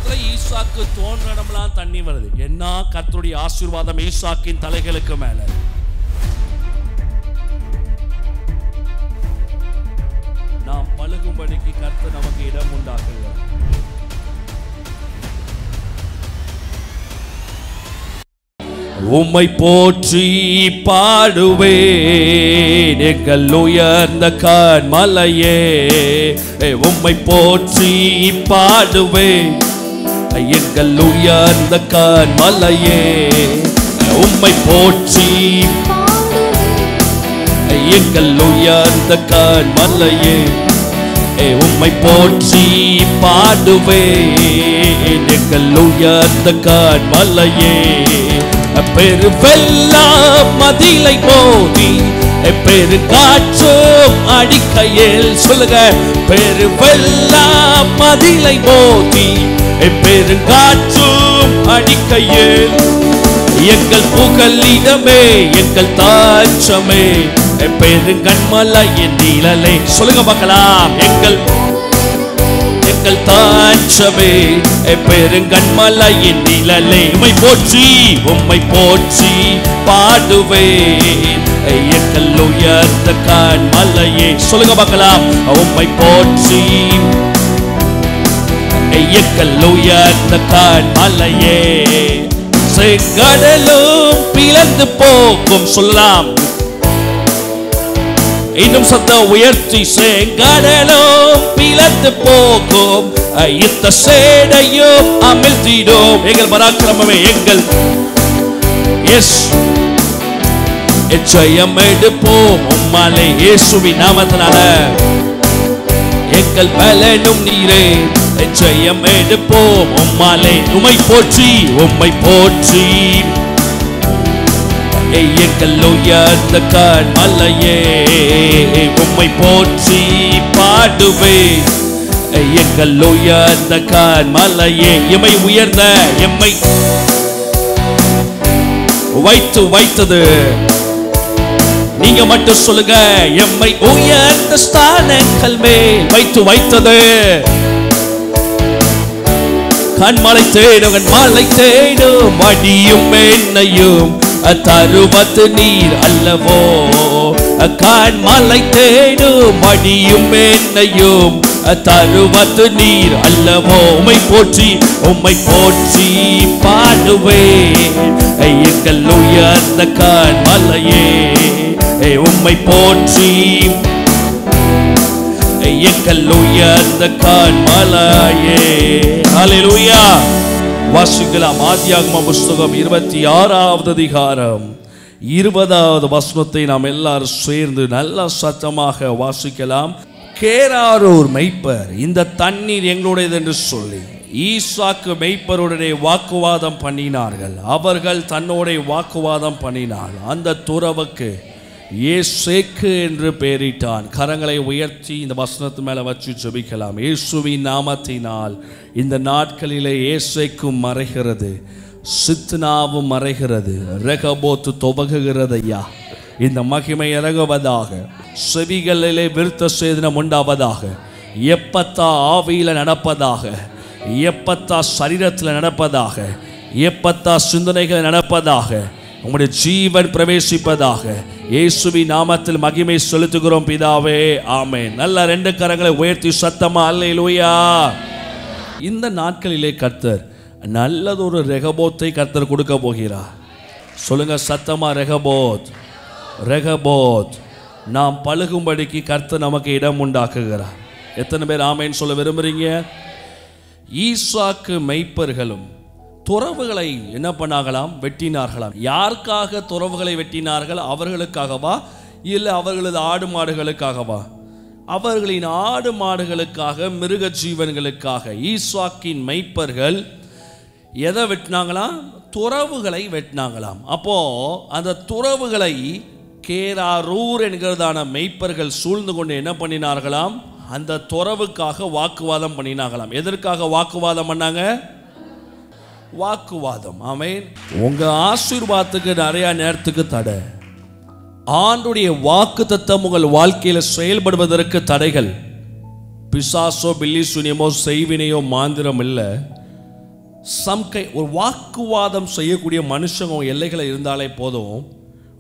இடத்துல ஈசாக்கு தோன்ற இடம்லாம் தண்ணி வருது. என்ன கர்த்தருடைய ஆசீர்வாதம் ஈசாக்கின் தலைகளுக்கு மேல. நாம் பழுகும்படிக்கு கர்த்தர் நமக்கு இடம் உண்டாக்குகிறார். உம்மை போற்றி பாடுவேன் எங்கள் உயர்ந்த கன்மலையே. உம்மை போற்றி பாடுவேன் எங்கள் உயர்ந்த கன்மலையே. உம்மை போற்றி எங்கள் உயர்ந்த கன்மலையே. உம்மை போற்றி பாடுவேன் எங்கள் உயர்ந்த கன்மலையே. பெருவெல்லாம் மதிலை மோதி பெருங்காற்றும் அடிக்கையில் சொல்லுங்க. பெருவெல்லாம் மதிலை மோதி பெருங்காற்றும் அடிக்கையில் எங்கள் புகலிடமே எங்கள் தாட்சமே பெருங்கண்மலையின் நிழலே. சொல்லுங்க பார்க்கலாம். எங்கள் தாட்சமே பெருங்கண்மலையின் நிழலே. உம்மை போற்றி பாடுவேன் எங்கள் உயர்ந்த கன்மலையே. சொல்லுங்க பார்க்கலாம். உம்மை போற்றி எங்கள் உயர்ந்த கன்மலையே. செங்கடலும் பிளந்து போகும். சொல்லலாம் இன்னும் சத்தம் உயர்த்தி. செங்கடலும் பிளந்து போகும் இந்த சேடையும் அமிழ்த்திடும். எங்கள் பராக்கிரமமே எங்கள் ஜெயம் எடுப்போம் உம்மாலே இயேசுவின் நாமத்தினால. எங்கள் பலனும் நீரே ஜெயம் எடுப்போம் உம்மாலே. உம்மை போற்றி எங்கள் உயர்ந்த கன்மலையே. உம்மை போற்றி பாடுவேன் எங்கள் உயர்ந்த கன்மலையே. எம்மை உயர்ந்த எம்மை வைத்தது நீங்க மட்டும் சொல்லுங்க. எம்மை உயர்ந்த ஸ்தானங்கள் மேல் வைத்தது. கண்மலை தேடும் மடியும் என்னையும் தருவது நீர் அல்லவோ. கண்மலை தேடும் மடியும் என்னையும் தருவது நீர் அல்லவோ. உம்மை போற்றி பாடுவேன் எங்கள் உயர்ந்த கன்மலையே. உம்மை போற்றி எங்கள் உயர்ந்த கன்மலையே. ஹல்லேலூயா. வாசிக்கலாம். ஆதியாகமம் புஸ்தகம் 26வது அதிகாரம் 20வது வசனத்தை நாம் எல்லாரும் சேர்ந்து நல்ல சத்தமாக வாசிக்கலாம். கேராரூர் மெய்ப்பர் இந்த தண்ணீர் எங்களுடையது என்று சொல்லி ஈசாக்கு மெய்ப்பருடனே வாக்குவாதம் பண்ணினார்கள். அவர்கள் தன்னோட வாக்குவாதம் பண்ணினார். அந்த துறவுக்கு ஏசேக்கு என்று பெயரிட்டான். கரங்களை உயர்த்தி இந்த வசனத்து மேல வச்சு ஜெபிக்கலாம். இயேசுவின் நாமத்தினால் இந்த நாட்களிலே ஏசேக்கும் மறைகிறது, சித்னாவும் மறைகிறது, ரெகபோத்து துவங்குகிறது. ஐயா, இந்த மகிமை இறங்குவதாக, செவிகளிலே விருத்த சேதனம் உண்டாவதாக, எப்பத்தா ஆவியில நடப்பதாக, எப்பத்தா சரீரத்தில் நடப்பதாக, எப்பத்தா சிந்தனைகள் நடப்பதாக, உங்களுடைய ஜீவன் பிரவேசிப்பதாக. இயேசுவின் நாமத்தில் மகிமை செலுத்துகிறோம் பிதாவே, ஆமென். நல்ல 2 கரங்களை உயர்த்தி சத்தமா அல்லேலூயா. இந்த நாட்களிலே கர்த்தர் நல்லதொரு ரெகபோத்தை கர்த்தர் கொடுக்க போகிறார். சொல்லுங்க சத்தமா, ரெகபோத். நாம் பழுகும்படிக்கு கர்த்தர் நமக்கு இடம் உண்டாக்குகிறார். எத்தனை பேர் ஆமென் சொல்ல விரும்புறீங்க? ஈசாக்கு மெய்ப்பர்களும் துறவுகளை என்ன பண்ணாங்களாம்? வெட்டினார்களாம். யாருக்காக துறவுகளை வெட்டினார்கள்? அவர்களுக்காகவா இல்லை அவர்களது ஆடு மாடுகளுக்காகவா? அவர்களின் ஆடு மாடுகளுக்காக, மிருக ஜீவன்களுக்காக. ஈசாக்கின் மெய்ப்பர்கள் எதை வெட்டினாங்களாம்? துறவுகளை வெட்டினாங்களாம். அப்போ அந்த துறவுகளை கேராரூர் என்கிறதான மெய்ப்பர்கள் சூழ்ந்து கொண்டு என்ன பண்ணினார்களாம்? அந்த துறவுக்காக வாக்குவாதம் பண்ணினாங்களாம். எதற்காக வாக்குவாதம் பண்ணாங்க? வாக்குவாதம். ஆமென். உங்க ஆசீர்வாதத்துக்கு நிறைய நேரத்துக்கு தடை. ஆண்டுடைய வாக்கு தத்தம் உங்கள் வாழ்க்கையில செயல்படுவதற்கு தடைகள். பிசாசோ பில்லி சுனியமோ செய்வினையோ மாந்திரம் இல்லை. ஒரு வாக்குவாதம் செய்யக்கூடிய மனுஷங்க உங்கள் எல்லைகளை இருந்தாலே போதும்,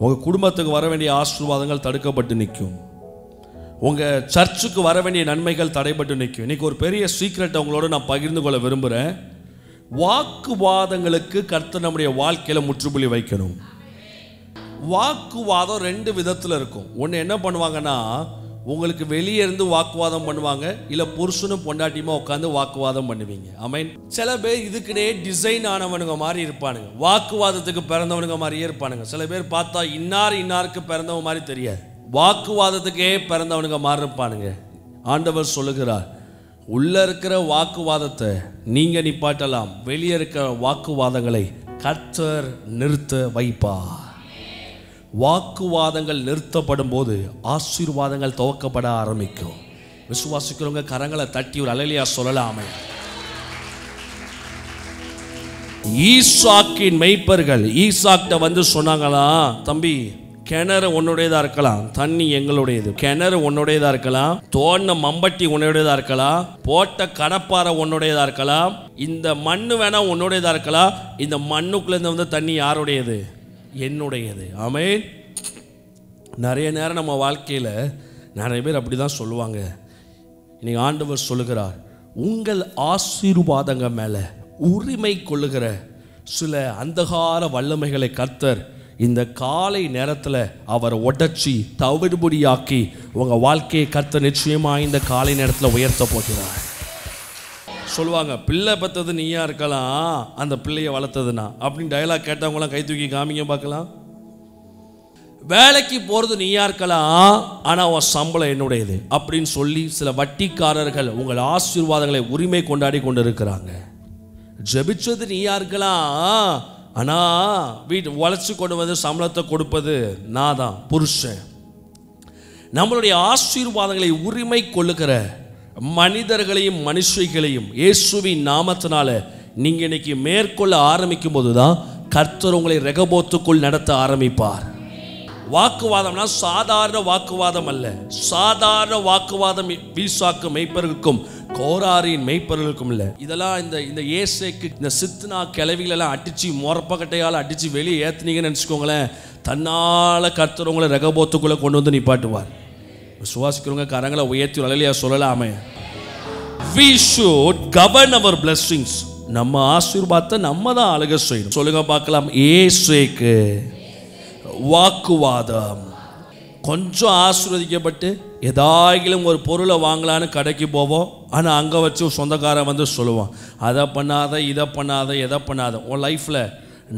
உங்கள் குடும்பத்துக்கு வர வேண்டிய ஆசீர்வாதங்கள் தடுக்கப்பட்டு நிற்கும். உங்கள் சர்ச்சுக்கு வர வேண்டிய நன்மைகள் தடைப்பட்டு நிற்கும். இன்றைக்கி ஒரு பெரிய சீக்ரெட்டை உங்களோட நான் பகிர்ந்து கொள்ள விரும்புகிறேன். வாக்குவாதங்களுக்கு கர்த்தர் நம்முடைய வாழ்க்கையில் முற்றுப்புள்ளி வைக்கணும். வாக்குவாதம் 2 விதத்தில் இருக்கும். ஒன்று என்ன பண்ணுவாங்கன்னா, உங்களுக்கு வெளியே இருந்து வாக்குவாதம் பண்ணுவாங்க, இல்லை புருஷனும் பொண்டாட்டியுமா உட்காந்து வாக்குவாதம் பண்ணுவீங்க. ஆமென். சில பேர் இதுக்குனே டிசைன் ஆனவனுங்க மாதிரி இருப்பானுங்க, வாக்குவாதத்துக்கு பிறந்தவனுங்க மாதிரியே இருப்பானுங்க. சில பேர் பார்த்தா இன்னாருக்கு பிறந்தவங்க மாதிரி தெரியாது, வாக்குவாதத்துக்கே பிறந்தவனுங்க மாதிரி இருப்பானுங்க. ஆண்டவர் சொல்லுகிறார், உள்ள இருக்கிற வாக்குவாதத்தை நீங்க நிப்பாட்டலாம், வெளியே இருக்கிற வாக்குவாதங்களை கர்த்தர் நிறுத்த வைப்பார். வாக்குவாதங்கள் நிறுத்தப்படும் போது ஆசீர்வாதங்கள் துவக்கப்பட ஆரம்பிக்கும். விசுவாசிக்கிறவங்க கரங்களை தட்டி ஒரு அல்லேலூயா சொல்லலாமே. ஈசாக்கின் மெய்ப்பர்கள் ஈசாக்கிட்ட வந்து சொன்னாங்களா, தம்பி கிணறு உன்னுடையதா இருக்கலாம், தண்ணி எங்களுடையது. கிணறு உன்னுடையதா இருக்கலாம், தோண்ட மம்பட்டி உன்னுடையதா இருக்கலாம், போட்ட கடப்பாறை உன்னுடையதா இருக்கலாம், இந்த மண்ணு வேணா உன்னுடையதா இருக்கலாம், இந்த மண்ணுக்குள்ளேருந்து வந்து தண்ணி யாருடையது? என்னுடையது. ஆமென். நிறைய நேரம் நம்ம வாழ்க்கையில் நிறைய பேர் அப்படி தான் சொல்லுவாங்க. இன்னைக்கு ஆண்டவர் சொல்லுகிறார், உங்கள் ஆசீர்வாதங்கள் மேலே உரிமை கொள்ளுகிற சில அந்தகார வல்லமைகளை கர்த்தர் இந்த காலை நேரத்தில் அவர் உடைச்சி தவிடுபடியாக்கி உங்கள் வாழ்க்கையை கர்த்தர் நிச்சயமாக இந்த காலை நேரத்தில் உயர்த்த போகிறார். சொல்லுவாங்க, பிள்ளை பெற்றது நீயா இருக்கலாம், அந்த பிள்ளையை வளர்த்ததுனா அப்படின்னு டயலாக் கேட்டவங்களாம் கை தூக்கி காமிங்க பார்க்கலாம். வேலைக்கு போகிறது நீயா இருக்கலாம், ஆனால் உன் சம்பளம் என்னுடையது அப்படின்னு சொல்லி சில வட்டிக்காரர்கள் உங்கள் ஆசீர்வாதங்களை உரிமை கொண்டாடி கொண்டு இருக்கிறாங்க. ஜெபிச்சது நீயா இருக்கலாம், ஆனால் வீட்டு உழைச்சி கொண்டு வந்து சம்பளத்தை கொடுப்பது நான் தான், புருஷன். நம்மளுடைய ஆசீர்வாதங்களை உரிமை கொள்ளுகிற மனிதர்களையும் மனுஷிகளையும் இயேசுவின் நாமத்தினால நீங்கள் இன்னைக்கு மேற்கொள்ள ஆரம்பிக்கும் போது தான் கர்த்தர் உங்களை ரெகபோத்துக்குள் நடத்த ஆரம்பிப்பார். வாக்குவாதம்னா சாதாரண வாக்குவாதம் அல்ல. சாதாரண வாக்குவாதம் ஈசாக்கு மெய்ப்பர்களுக்கும் கோராரின் மெய்ப்பர்களுக்கும் இல்லை. இதெல்லாம் இந்த ஏசேக்கு இந்த சித்னா கிளவிகளெல்லாம் அடித்து மொரப்பக்கட்டையால் அடித்து வெளியே ஏற்றுனீங்கன்னு நினச்சிக்கோங்களேன், தன்னால் கர்த்தர் உங்களை ரெகபோத்துக்குள்ளே கொண்டு வந்து நிப்பாட்டுவார். விசுவாசிக்கிறவங்க கரங்களை உயர்த்தி அல்லேலூயா சொல்லலாமே. We should govern our blessings. நம்ம ஆசீர்வாதத்தை நம்ம தான் அழக செய்யணும். சொல்லுங்க பார்க்கலாம். ஏசேக்கு வாக்குவாதம். கொஞ்சம் ஆசீர்வதிக்கப்பட்டு ஏதாயிலும் ஒரு பொருளை வாங்கலான்னு கடைக்கு போவோம், ஆனால் அங்கே வச்சு சொந்தக்காரன் வந்து சொல்லுவான், அதை பண்ணாத இதை பண்ணாத எதை பண்ணாத. உன் லைஃப்பில்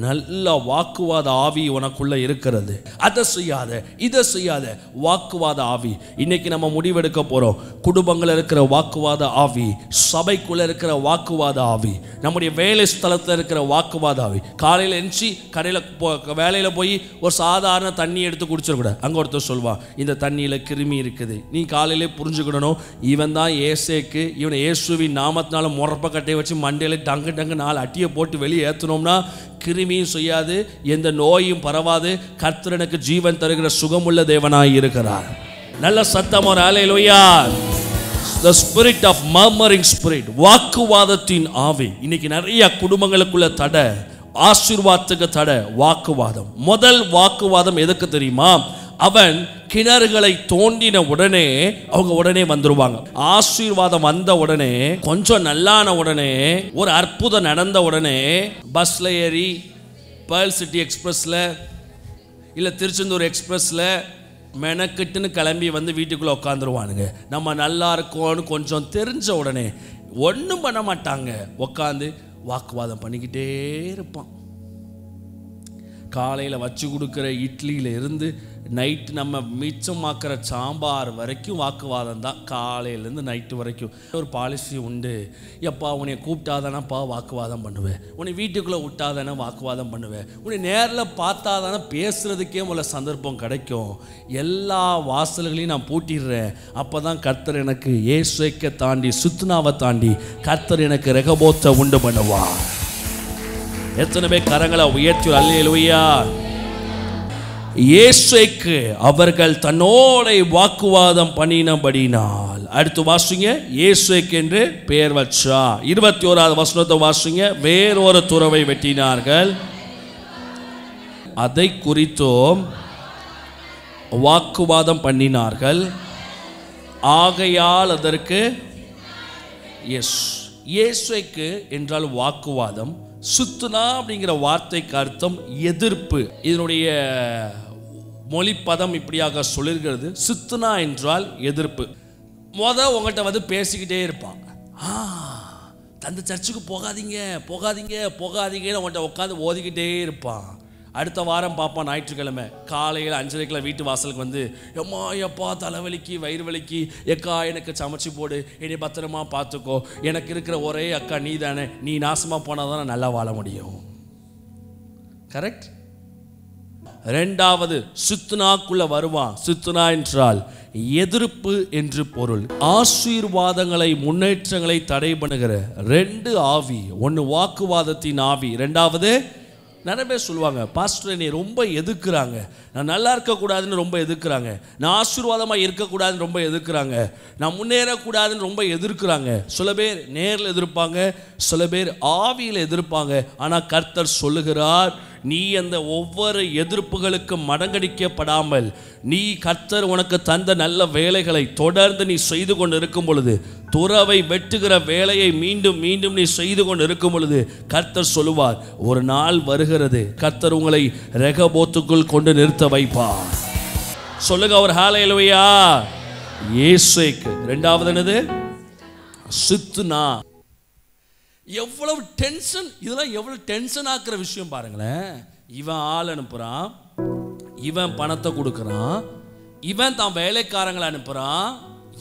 நல்ல வாக்குவாத ஆவி உனக்குள்ள இருக்கிறது. அதை செய்யாத இதை செய்யாத வாக்குவாத ஆவி. இன்னைக்கு நம்ம முடிவெடுக்க போறோம். குடும்பங்கள் இருக்கிற வாக்குவாத ஆவி, சபைக்குள்ள இருக்கிற வாக்குவாத ஆவி, நம்முடைய வேலை ஸ்தலத்தில் இருக்கிற வாக்குவாத ஆவி. காலையில் எந்திச்சு கடையில் வேலையில் போய் ஒரு சாதாரண தண்ணி எடுத்து குடிச்சிடக்கூடாது. அங்கே ஒருத்தர் சொல்வான், இந்த தண்ணியில் கிருமி இருக்குது. நீ காலையிலே புரிஞ்சுக்கிடணும், இவன் தான் ஏசேக்கு, இவனை இயேசுவின் நாமத்தினால முறப்ப கட்டையை வச்சு மண்டையில் டங்கு டங்கு 4 அட்டியை போட்டு வெளியே ஏற்றணும்னா கிருமியும் செய்யாது, எந்த நோயும் பரவாது. கர்த்தர் எனக்கு ஜீவன் தருகிற சுகமுள்ள தேவனாய் இருக்கிறார். நல்ல சத்தம் ஒரு அல்லேலூயா. The spirit of murmuring spirit, வாக்குவாதத்தின் ஆவி. இன்னைக்கு நிறைய குடும்பங்களுக்குள்ள தடை, ஆசீர்வாதத்துக்கு தடை வாக்குவாதம். முதல் வாக்குவாதம் எதுக்கு தெரியுமா? அவன் கிணறுகளை தோண்டின உடனே அவங்க உடனே வந்துருவாங்க. ஆசீர்வாதம் வந்த உடனே, கொஞ்சம் நல்லான உடனே, ஒரு அற்புதம் நடந்த உடனே பஸ்ல ஏறி பேர்ல் சிட்டி எக்ஸ்பிரஸ்ல இல்லை திருச்செந்தூர் எக்ஸ்பிரஸ்ல மெனக்கிட்டுன்னு கிளம்பி வந்து வீட்டுக்குள்ளே உட்காந்துருவானுங்க. நம்ம நல்லா இருக்கோன்னு கொஞ்சம் தெரிஞ்ச உடனே ஒன்றும் பண்ண மாட்டாங்க, உட்காந்து வாக்குவாதம் பண்ணிக்கிட்டே இருப்பான். காலையில் வச்சு கொடுக்குற இட்லியில் இருந்து நைட்டு நம்ம மிச்சமாக்குற சாம்பார் வரைக்கும் வாக்குவாதம் தான். காலையிலேருந்து நைட்டு வரைக்கும் ஒரு பாலிசி உண்டு. எப்பா உன்னை கூப்பிட்டாதானப்பா வாக்குவாதம் பண்ணுவேன், உன்னை வீட்டுக்குள்ளே விட்டாதானே வாக்குவாதம் பண்ணுவேன், உன்னை நேரில் பார்த்தாதானே பேசுகிறதுக்கே உள்ள சந்தர்ப்பம் கிடைக்கும். எல்லா வாசல்களையும் நான் பூட்டிடுறேன். அப்போ தான் கர்த்தர் எனக்கு ஏசேக்கை தாண்டி சுத்னாவை தாண்டி கர்த்தர் எனக்கு ரெகபோத்தை உண்டு பண்ணுவார். எத்தனை பேர் கரங்களை உயர்த்தி அல்லேலூயா. ஏசேக்கு அவர்கள் தன்னோட வாக்குவாதம் பண்ணினபடினால் அடுத்து வாசிங்க, இயேசுக்கு என்று பெயர் வச்சா. 21வது வசனத்தை வாசிங்க. வேறொரு துறவை வெட்டினார்கள், அதை குறித்தும் வாக்குவாதம் பண்ணினார்கள், ஆகையால் அதற்கு இயேசுக்கு என்றால் வாக்குவாதம். சுத்துனா அப்படிங்கிற வார்த்தைக்கு அர்த்தம் எதிர்ப்பு. இதனுடைய மொழிப்பதம் இப்படியாக சொல்லிருக்கிறது. சுத்துனா என்றால் எதிர்ப்பு. உங்கள்கிட்ட வந்து பேசிக்கிட்டே இருப்பான், அந்த சர்ச்சுக்கு போகாதீங்க போகாதீங்க போகாதீங்கன்னு உங்கள்கிட்ட உட்காந்து ஓதிக்கிட்டே இருப்பான். அடுத்த வாரம் பார்ப்பான், ஞாயிற்றுக்கிழமை காலையில் 5:30 வீட்டு வாசலுக்கு வந்து, எம்மா எப்பா தலைவலிக்கு வயிறு வலிக்கு, எக்கா எனக்கு சமைச்சு போடு, என்னை பத்திரமா பார்த்துக்கோ, எனக்கு இருக்கிற ஒரே அக்கா நீ தானே, நீ நாசமாக போனால் தான் நல்லா வாழ முடியும். கரெக்ட். ரெண்டாவது, சுத்துனாக்குள்ள வருவான். சுத்துனா என்றால் எதிர்ப்பு என்று பொருள். ஆசீர்வாதங்களை முன்னேற்றங்களை தடை பண்ணுகிற 2 ஆவி. ஒன்று வாக்குவாதத்தின் ஆவி, ரெண்டாவது நிறைய பேர் சொல்லுவாங்க, பாஸ்டர் என்னை ரொம்ப எதிர்க்கிறாங்க, நான் நல்லா இருக்கக்கூடாதுன்னு ரொம்ப எதிர்க்கிறாங்க, நான் ஆசீர்வாதமாக இருக்கக்கூடாதுன்னு ரொம்ப எதிர்க்கிறாங்க, நான் முன்னேறக்கூடாதுன்னு ரொம்ப எதிர்க்கிறாங்க. சில பேர் நேரில் எதிர்ப்பாங்க, சில பேர் ஆவியில் எதிர்ப்பாங்க. ஆனால் கர்த்தர் சொல்லுகிறார், நீ அந்த ஒவ்வொரு எதிர்ப்புகளுக்கு மடங்கடிக்கப்படாமல், நீ கர்த்தர் உனக்கு தந்த நல்ல வேலைகளை தொடர்ந்து நீ செய்து கொண்டு இருக்கும் பொழுது, துறவை வெட்டுகிற வேலையை மீண்டும் மீண்டும் நீ செய்து கொண்டு இருக்கும் பொழுது, கர்த்தர் சொல்லுவார், ஒரு நாள் வருகிறது கர்த்தர் உங்களை ரெகபோத்துக்குள் கொண்டு நிறுத்த வைப்பார். சொல்லுங்க ஒரு ஹல்லேலூயா. இயேசுக்கு. ரெண்டாவது என்னது? சுத்துனா. எவ்வளவு டென்ஷன், இதெல்லாம் எவ்வளவு டென்ஷன் ஆக்குற விஷயம் பாருங்களேன். இவன் ஆள் அனுப்புறான், இவன் பணத்தை கொடுக்கறான், இவன் தான் வேலைக்காரங்களை அனுப்புறான்,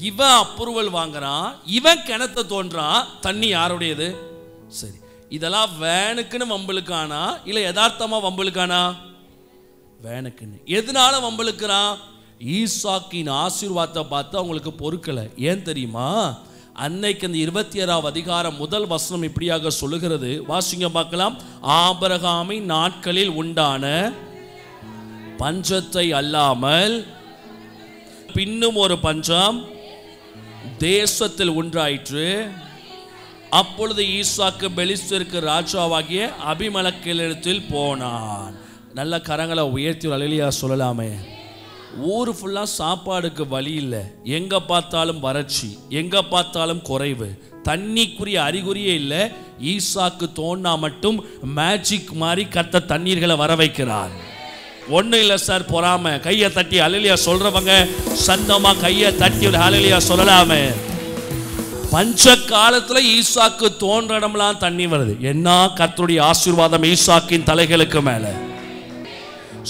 இவன் அப்ரூவல் வாங்குறான், இவன் கிணத்தை தோன்றான். தண்ணி யாருடையது? சரி, இதெல்லாம் வேனுக்குன்னு வம்பளுக்கானா இல்லை யதார்த்தமா வம்பளுக்கானா? வேனுக்குன்னு. எதனால வம்பளுக்குறான்? ஈசாக்கின் ஆசீர்வாதத்தை பார்த்து அவங்களுக்கு பொறுக்கலை. ஏன் தெரியுமா? அன்னைக்கு அந்த 26வது அதிகாரம் முதல் வசனம் இப்படியாக சொல்லுகிறது. வாசிங்க பார்க்கலாம். ஆபிரகாமின் நாட்களில் உண்டான பஞ்சத்தை அல்லாமல் பின்னும் ஒரு பஞ்சம் தேசத்தில் உண்டாயிற்று. அப்பொழுது ஈசாக்கு பெலிஸ்தருக்கு ராஜாவாகிய அபிமெலேக்கிடத்தில் போனான். நல்ல கரங்களை உயர்த்தி அல்லேலூயா சொல்லலாமே. ஊர் ஃபுல்லாக சாப்பாடுக்கு வழி இல்லை, எங்கே பார்த்தாலும் வறட்சி, எங்கே பார்த்தாலும் குறைவு, தண்ணிக்குரிய அறிகுறியே இல்லை. ஈசாக்கு தோன்னா மட்டும் மேஜிக் மாதிரி கர்த்த தண்ணீர்களை வர வைக்கிறார். ஒன்றும் இல்லை சார், பொறாம. கையை தட்டி அல்லேலூயா சொல்றவங்க சந்தமா கையை தட்டி அல்லேலூயா சொல்லலாமே. பஞ்ச காலத்துல ஈசாக்கு தோன்ற இடம்லாம் தண்ணி வருது. என்ன கர்த்தருடைய ஆசீர்வாதம் ஈசாக்கின் தலைகளுக்கு மேல.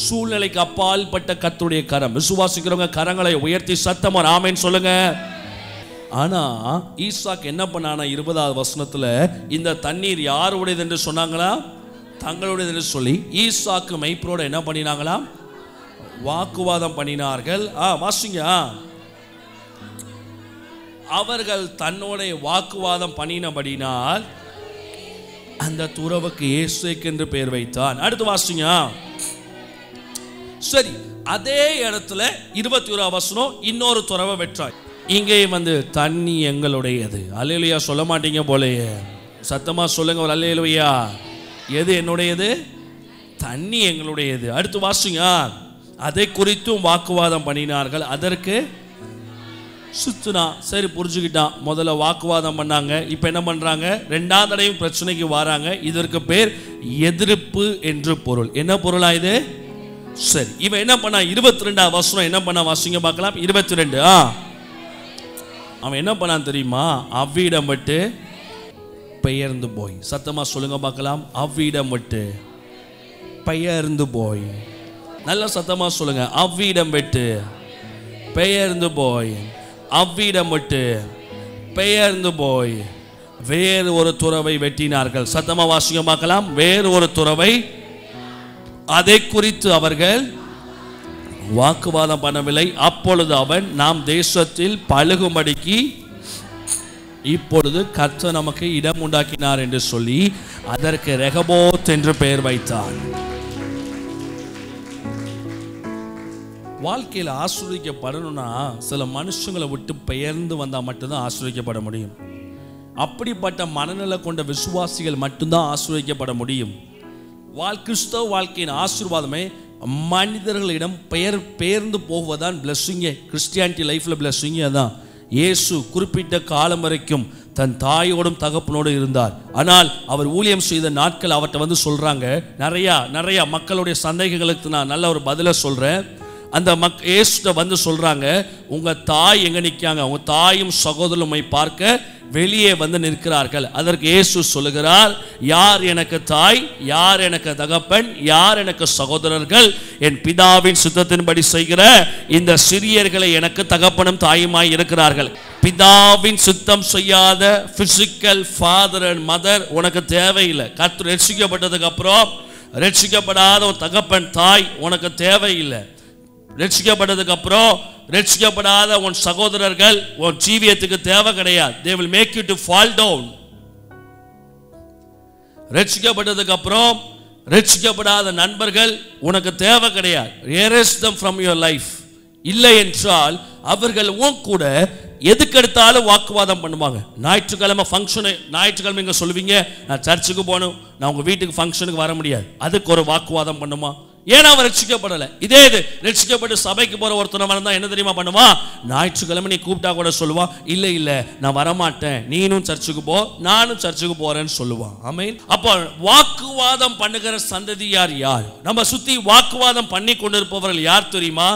சூழ்நிலைக்கு அப்பால் பட்ட கர்த்தருடைய கரம். விசுவாசிக்கிறவங்க கரங்களை உயர்த்தி சத்தமா ஆமென் சொல்லுங்க. ஆனா ஈசாக்கு என்ன பண்ணானா? 20வது வசனத்துல இந்த தண்ணீர் யாருடையது என்று சொன்னாங்களா? தங்களுடையது என்று சொல்லி ஈசாக்கு மெய்ப்பரோட என்ன பண்ணினாங்களா? வாக்குவாதம் பண்ணினார்கள். வாசிங்க. அவர்கள் தன்னோட வாக்குவாதம் பண்ணினபடினால் அந்த துறவுக்கு இயேசுக்கு என்று பெயர் வைத்தான். அடுத்து வாசிங்க. சரி, அதே இடத்துல 21வது வசனம் இன்னொரு துறவை வெற்றாய். இங்கே வந்து தண்ணி எங்களுடையது. அல்லேலூயா சொல்ல மாட்டீங்க போலயே. சத்தமா சொல்லுங்க ஒரு அல்லேலூயா. எது என்னுடையது? தண்ணி எங்களுடையது. அடுத்து வாசிங்க. அதை குறித்தும் வாக்குவாதம் பண்ணினார்கள், அதற்கு சுத்துனா. சரி, புரிஞ்சுக்கிட்டான். முதல்ல வாக்குவாதம் பண்ணாங்க, இப்போ என்ன பண்றாங்க? 2வது தடவையும் பிரச்சனைக்கு வராங்க. இதற்கு பேர் எதிர்ப்பு என்று பொருள். என்ன பொருளா இது? சரி, இவன் என்ன பண்ணா? 22வது வசனம் என்ன பண்ணா? வாசிங்க பார்க்கலாம். 22. அவன் என்ன பண்ணான் தெரியுமா? அவ்விடம் விட்டு பெயர்ந்து போய். சத்தமா சொல்லுங்க பார்க்கலாம். அவ்விடம் விட்டு பெயர்ந்து போய். நல்ல சத்தமா சொல்லுங்க. அவ்விடம் விட்டு பெயர்ந்து போய். அவ்விடம் விட்டு பெயர்ந்து போய் வேறு ஒரு துறவை வெட்டினார்கள். சத்தமா வாசிங்க பார்க்கலாம். வேறு ஒரு துறவை. அதை குறித்து அவர்கள் வாக்குவாதம் பண்ணவில்லை. அப்பொழுது அவன், நாம் தேசத்தில் பழுகும்படிக்கு இப்பொழுது கர்த்தர் நமக்கு இடம் உண்டாக்கினார் என்று சொல்லி அதற்கு ரெகபோத் என்று பெயர் வைத்தான். வாழ்க்கையில் ஆசீர்வதிக்கப்படணும்னா சில மனுஷங்களை விட்டு பெயர்ந்து வந்தால் மட்டும்தான் ஆசீர்வதிக்கப்பட முடியும். அப்படிப்பட்ட மனநிலை கொண்ட விசுவாசிகள் மட்டும்தான் ஆசீர்வதிக்கப்பட முடியும். கிறிஸ்தவ வாழ்க்கையின் ஆசீர்வாதமே மனிதர்களிடம் பெயர்ந்து போவதுதான் பிளஸ்ஸிங்கே. கிறிஸ்டியானிட்டி லைஃப்பில் பிளஸ்ஸிங்கே அதான். இயேசு குறிப்பிட்ட காலம் வரைக்கும் தன் தாயோடும் தகப்பனோடு இருந்தார். ஆனால் அவர் ஊழியம் செய்த நாட்கள் அவர்கிட்ட சொல்கிறாங்க, நிறையா மக்களுடைய சந்தேகங்களுக்கு நான் நல்ல ஒரு பதிலை சொல்கிறேன். அந்த இயேசுட்ட சொல்கிறாங்க, உங்கள் தாய் எங்கே நிற்காங்க? உங்கள் தாயும் சகோதரனுமை பார்க்க வெளியே நிற்கிறார்கள். அதற்கு இயேசு சொல்லுகிறார், யார் எனக்கு தாய், யார் எனக்கு தகப்பன், யார் எனக்கு சகோதரர்கள்? என் பிதாவின் சித்தத்தின்படி செய்கிற இந்த சிறியர்களை எனக்கு தகப்பனும் தாயுமாய் இருக்கிறார்கள். பிதாவின் சித்தம் செய்யாத பிசிக்கல் ஃபாதர் அண்ட் மதர் உனக்கு தேவையில்லை. கர்த்தர் ரட்சிக்கப்பட்டதுக்கு அப்புறம் ரட்சிக்கப்படாத ஒரு தகப்பன் தாய் உனக்கு தேவையில்லை. ரட்சிக்கப்பட்டதுக்கு அப்புறம் ரட்சிக்கப்படாத உன் சகோதரர்கள் உன் ஜீவியத்துக்கு தேவை கிடையாது. they will make you to fall down. ரட்சிக்கப்பட்டதுக்கு அப்புறம் ரட்சிக்கப்படாத நண்பர்கள் உனக்கு தேவை கிடையாது. erase them from your life. இல்லை என்றால் அவர்கள் உன் கூட எதுக்கெடுத்தாலும் வாக்குவாதம் பண்ணுவாங்க. ஞாயிற்றுக்கிழமை ஃபங்க்ஷனு, ஞாயிற்றுக்கிழமை இங்கே சொல்லுவீங்க, நான் சர்ச்சுக்கு போகணும், நான் உங்கள் வீட்டுக்கு ஃபங்க்ஷனுக்கு வர முடியாது. அதுக்கு ஒரு வாக்குவாதம் பண்ணுமா? ஏன்னா அவன் ரட்சிக்கப்படலை. இதே இது ரட்சிக்கப்பட்டு சபைக்கு போகிற ஒருத்தனை வந்தால் என்ன தெரியுமா பண்ணுவான்? ஞாயிற்றுக்கிழமை நீ கூப்பிட்டா கூட சொல்லுவான், இல்லை நான் வரமாட்டேன், நீனும் சர்ச்சுக்கு போ, நானும் சர்ச்சுக்கு போகிறேன்னு சொல்லுவான். ஆமென். அப்போ வாக்குவாதம் பண்ணுகிற சந்ததி யார்? நம்ம சுற்றி வாக்குவாதம் பண்ணி கொண்டு இருப்பவர்கள் யார் தெரியுமா?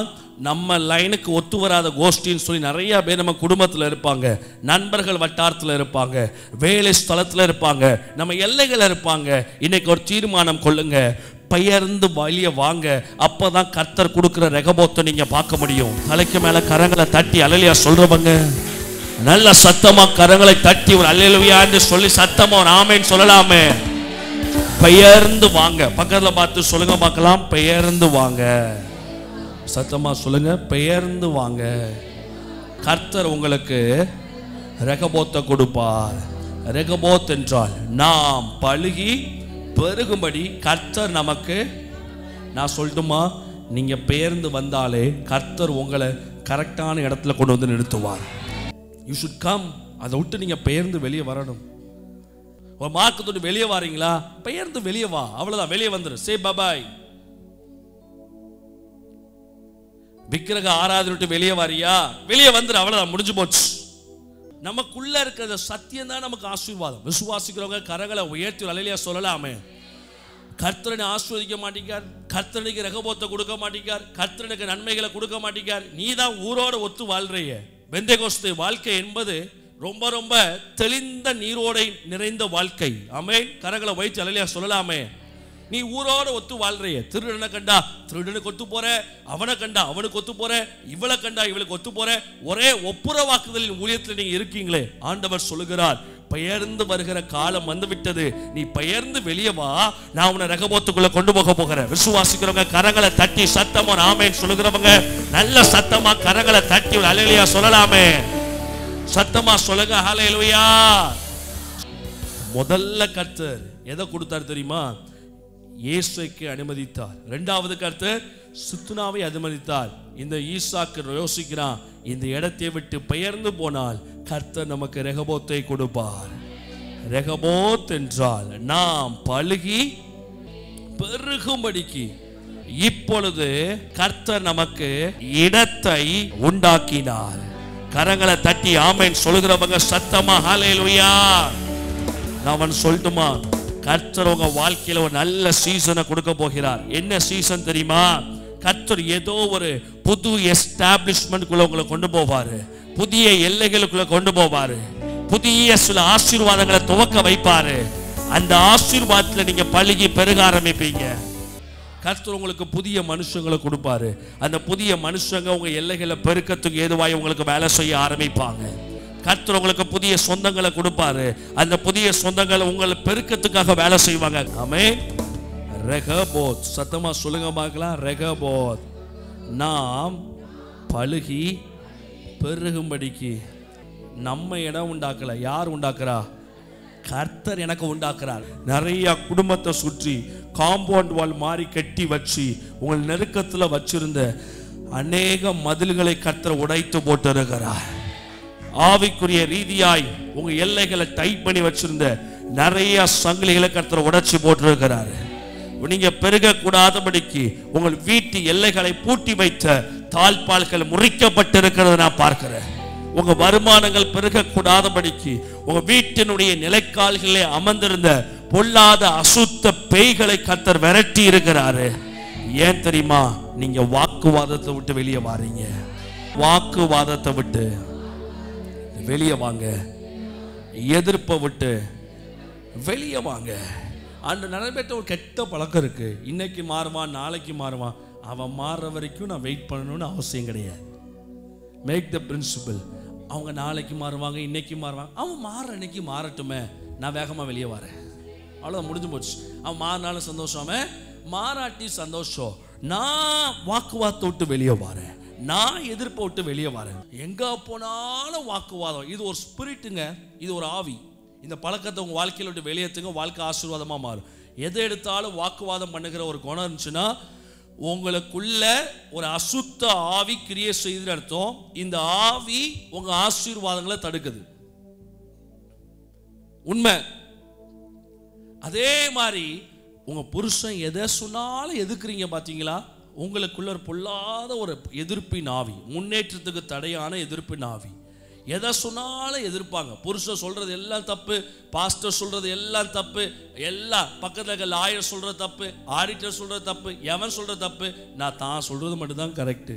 நம்ம லைனுக்கு ஒத்து வராத கோஷ்டின்னு சொல்லி நிறைய பேர் நம்ம குடும்பத்தில் இருப்பாங்க, நண்பர்கள் வட்டாரத்தில் இருப்பாங்க, வேலை ஸ்தலத்தில் இருப்பாங்க, நம்ம எல்லைகள் இருப்பாங்க. இன்னைக்கு ஒரு தீர்மானம் கொள்ளுங்க, பெயர்ந்து வெளியே வாங்க. அப்பதான் கர்த்தர் கொடுக்கிற ரெகபோத்தை நீங்க பார்க்க முடியும். தலைக்கு மேல கரங்களை தட்டி அல்லேலூயா சொல்றவங்க நல்ல சத்தமா கரங்களை தட்டி ஒரு அல்லேலூயான்னு சொல்லி சத்தமா ஒரு ஆமென் சொல்லலாமே. பெயர்ந்து வாங்க. பக்கத்துல பார்த்து சொல்லுங்க பார்க்கலாம், பெயர்ந்து வாங்க. சத்தமா சொல்லுங்க, பெயர்ந்து வாங்க. கர்த்தர் உங்களுக்கு ரெகபோத்தை கொடுப்பார். ரெகபோத் என்றால் நாம் பழுகி பெருகும்படி கர்த்தர் நமக்கு. நான் சொல்லட்டுமா, நீங்க பெயர்ந்து வந்தாலே கர்த்தர் உங்களை கரெக்டான இடத்துல கொண்டு நிறுத்துவார். You should come. அதை விட்டு நீங்க பெயர்ந்து வெளியே வரணும். ஒரு மார்க்கத்தோடு வெளியே வாரீங்களா, பெயர்ந்து வெளியே வா, அவ்வளவுதான். வெளியே வந்துரு, சே பாய். விக்கிரக ஆராதனை விட்டு வெளியே வாரியா, வெளியே வந்துரு, அவ்வளவுதான், முடிஞ்சு போச்சு. நமக்குள்ள இருக்கிற சத்தியம் தான் நமக்கு ஆசீர்வாதம். விசுவாசிக்கிறவங்க கரங்களை உயர்த்தி அல்லேலூயா சொல்லலாமே. கர்த்தரனை ஆசீர்வதிக்க மாட்டேங்கார், கர்த்தனுக்கு ரெகபோத்தை கொடுக்க மாட்டேங்கார், கர்த்தனுக்கு நன்மைகளை கொடுக்க மாட்டேங்கார். நீ தான் ஊரோட ஒத்து வாழ்றைய. பெந்தேகோஸ்து வாழ்க்கை என்பது ரொம்ப ரொம்ப தெளிந்த நீரோடை நிறைந்த வாழ்க்கை. ஆமென். கரங்களை வைத்து அல்லேலூயா சொல்லலாமே. நீ ஊரோட ஒத்து வாழ்றைய. திருடனை கண்டா திருடனுக்கு ஒத்து போற, அவனை கண்டா அவனுக்கு ஒத்து போற, இவளை கண்டா இவளுக்கு ஒத்து போற, ஒரே ஒப்புரவாக்குதலின் ஊழியத்தில் நீங்க இருக்கீங்களே. ஆண்டவர் சொல்லுகிறார், பெயர்ந்து வருகிற காலம் வந்து விட்டது. நீ பெயர்ந்து வெளியே வா, நான் உன்னை ரெகபோத்துக்குள்ள கொண்டு போகிறேன். விசுவாசிக்கிறவங்க கரங்களை தட்டி சத்தமா ஆமென் சொல்லுகிறவங்க நல்ல சத்தமா கரங்களை தட்டி அல்லேலூயா சொல்லலாமே. சத்தமா சொல்லுங்க ஹல்லேலூயா. முதல்ல கர்த்தர் எதை கொடுத்தார் தெரியுமா? இயேசுக்கு அனுமதித்தார். இரண்டாவது கர்த்தர் சுத்துனாவை அனுமதித்தார். இந்த ஈசாக்கு யோசிக்கிறான், இந்த இடத்தை விட்டு பெயர்ந்து போனால் கர்த்தர் நமக்கு ரெகபோத்தை கொடுப்பார். ரெகபோத் என்றால் நாம் பழுகி பெருகும்படிக்கு. இப்பொழுது கர்த்தர் நமக்கு இடத்தை உண்டாக்கினார். கரங்களை தட்டி ஆமென் சொல்லுகிறவங்க சத்தமா ஹல்லேலூயா. நான் சொல்லட்டுமா, கர்த்தர் உங்க வாழ்க்கையில ஒரு நல்ல சீசனை கொடுக்க போகிறார். என்ன சீசன் தெரியுமா? கர்த்தர் ஏதோ ஒரு புது எஸ்டாப்ளிஷ்மெண்ட்குள்ள உங்களை கொண்டு போவாரு, புதிய எல்லைகளுக்குள்ள கொண்டு போவாரு, புதிய சில ஆசீர்வாதங்களை துவக்க வைப்பாரு. அந்த ஆசீர்வாதத்துல நீங்க பழுகி பெருக ஆரம்பிப்பீங்க. கர்த்தர் உங்களுக்கு புதிய மனுஷங்களை கொடுப்பாரு. அந்த புதிய மனுஷங்க உங்க எல்லைகளை பெருக்கத்துக்கு ஏதுவாய் உங்களுக்கு வேலை செய்ய ஆரம்பிப்பாங்க. கர்த்தர் உங்களுக்கு புதிய சொந்தங்களை கொடுப்பாரு. அந்த புதிய சொந்தங்களை உங்களை பெருக்கத்துக்காக வேலை செய்வாங்க. ஆமென். ரெகபோத். சத்தமா சொல்லுங்க பார்க்கலாம், ரெகபோத். நாம் பழுகி பெருகும்படிக்கு. நம்ம இடம் உண்டாக்கல, யார் உண்டாக்குறா? கர்த்தர் எனக்கு உண்டாக்குறார். நிறைய குடும்பத்தை சுற்றி காம்பவுண்ட் வால் மாதிரி கட்டி வச்சு உங்கள் நெருக்கத்தில் வச்சிருந்த அநேக மதில்களை கர்த்தர் உடைத்து போட்டிருக்கிறார். ஆவிக்குரிய ரீதியாய் உங்க எல்லைகளை டைட் பண்ணி வச்சிருந்த நிறைய சங்கிலிகளை கர்த்தர் உடைச்சு போட்டிருக்கிறாரு. நீங்க பெருக கூடாதபடிக்கு உங்கள் வீட்டு எல்லைகளை பூட்டி வைத்த தாழ்பால்கள் முறிக்கப்பட்டிருக்கிறது நான் பார்க்கிறேன். உங்க வருமானங்கள் பெருக கூடாதபடிக்கு உங்க வீட்டினுடைய நிலைக்கால்களே அமர்ந்திருந்த பொல்லாத அசுத்த பேய்களை கர்த்தர் விரட்டி இருக்கிறாரு. ஏன் தெரியுமா? நீங்க வாக்குவாதத்தை விட்டு வெளியே வாரீங்க. வாக்குவாதத்தை விட்டு வெளியே வாங்க. எதிர்ப்பை விட்டு வெளியே வாங்க. அந்த நிறைய பேர்ட்ட ஒரு கெட்ட பழக்கம் இருக்கு. இன்னைக்கு மாறுவான், நாளைக்கு மாறுவான். அவன் மாறுற வரைக்கும் நான் வெயிட் பண்ணணும்னு அவசியம் கிடையாது. Make the principle. அவங்க நாளைக்கு மாறுவாங்க, இன்னைக்கு மாறுவாங்க. அவன் மாறுற அன்னைக்கு மாறட்டுமே, நான் வேகமாக வெளியே வரேன். அவ்வளோ முடிஞ்சு போச்சு. அவன் மாறினாலும் சந்தோஷம், அவன் மாறாட்டி சந்தோஷம். நான் வாக்குவாதத்தை விட்டு வெளியே வரேன். நான் எதிர்ப்பை விட்டு வெளியே வரேன். எங்க போனாலும் வாக்குவாதம். இது ஒரு ஸ்பிரிட்டுங்க, இது ஒரு ஆவி. இந்த பழக்கத்தை உங்க வாழ்க்கையில விட்டு வெளியேற்றுங்க. வாழ்க்கை ஆசீர்வாதமா மாறும். எதை எடுத்தாலும் வாக்குவாதம் பண்ணுகிற ஒரு குணம் இருந்துச்சுன்னா உங்களுக்குள்ள ஒரு அசுத்த ஆவி கிரியை செய்து அர்த்தம். இந்த ஆவி உங்க ஆசீர்வாதங்களை தடுக்குது. உண்மை. அதே மாதிரி உங்க புருஷன் எதை சொன்னாலும் எதிர்க்கிறீங்க பாத்தீங்களா? உங்களுக்குள்ள ஒரு பொல்லாத ஒரு எதிர்ப்பின் ஆவி, முன்னேற்றத்துக்கு தடையான எதிர்ப்பின் ஆவி. எதை சொன்னாலும் எதிர்ப்பாங்க. புருஷன் சொல்றது எல்லாம் தப்பு, பாஸ்டர் சொல்றது எல்லாம் தப்பு, எல்லாம் பக்கத்தில் இருக்க லாயர் சொல்றது தப்பு, ஆடிட்டர் சொல்றது தப்பு, எவன் சொல்றது தப்பு, நான் தான் சொல்றது மட்டும்தான் கரெக்டு.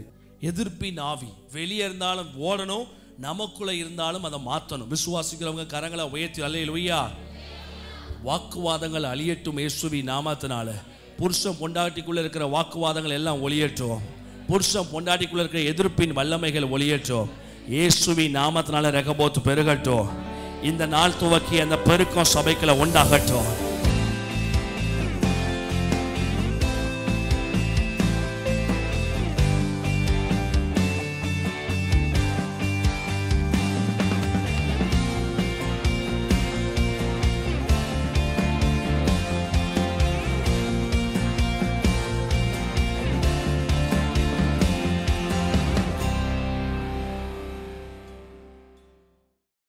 எதிர்ப்பின் ஆவி வெளியே இருந்தாலும் ஓடணும், நமக்குள்ள இருந்தாலும் அதை மாற்றணும். விசுவாசிக்கிறவங்க கரங்களை உயர்த்தி அல்லேலூயா. வாக்குவாதங்கள் அழியட்டும் இயேசுவின் நாமத்தினால. புருஷன் பொண்டாட்டிக்குள்ள இருக்கிற வாக்குவாதங்கள் எல்லாம் ஒளியேற்றும். புருஷன் பொண்டாட்டிக்குள்ள இருக்கிற எதிர்ப்பின் வல்லமைகள் ஒளியேற்றும் இயேசுவின் நாமத்தினால. ரெகபோத் பெருகட்டும். இந்த நாள் துவக்கி அந்த பெருக்கம் சபைக்குள்ள உண்டாகட்டும்.